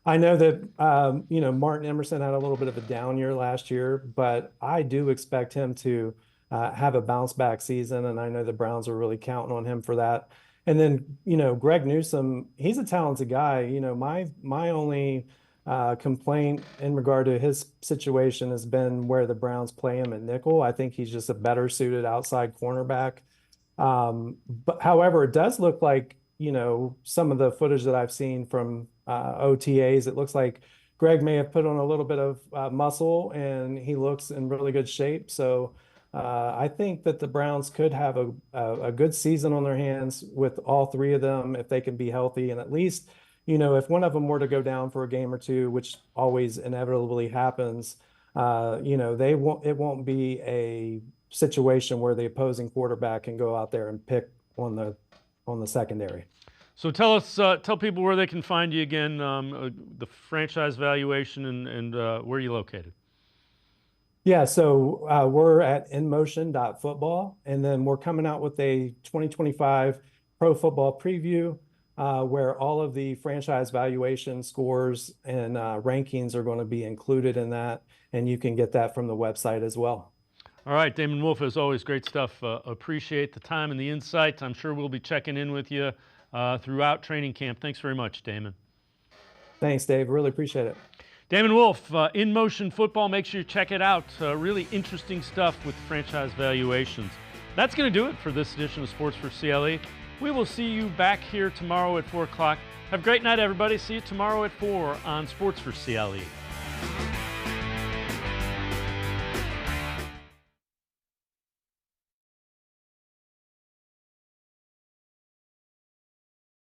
I know that, Martin Emerson had a little bit of a down year last year, but I do expect him to have a bounce back season, and I know the Browns are really counting on him for that. And then, Greg Newsome, he's a talented guy. My only complaint in regard to his situation has been where the Browns play him at nickel. I think he's just a better suited outside cornerback. But however, it does look like, some of the footage that I've seen from OTAs, it looks like Greg may have put on a little bit of muscle, and he looks in really good shape. So I think that the Browns could have a good season on their hands with all 3 of them if they can be healthy. And at least, if one of them were to go down for a game or 2, which always inevitably happens, it won't be a situation where the opposing quarterback can go out there and pick on the secondary. So tell people where they can find you again, the franchise valuation and where you're located. Yeah, so we're at inmotion.football, and then we're coming out with a 2025 pro football preview where all of the franchise valuation scores and rankings are going to be included in that, and you can get that from the website as well. All right, Damon Wolfe, as always, great stuff. Appreciate the time and the insights. I'm sure we'll be checking in with you throughout training camp. Thanks very much, Damon. Thanks, Dave. Really appreciate it. Damon Wolfe, In Motion Football. Make sure you check it out. Really interesting stuff with franchise valuations. That's going to do it for this edition of Sports for CLE. We will see you back here tomorrow at 4 o'clock. Have a great night, everybody. See you tomorrow at 4 on Sports for CLE.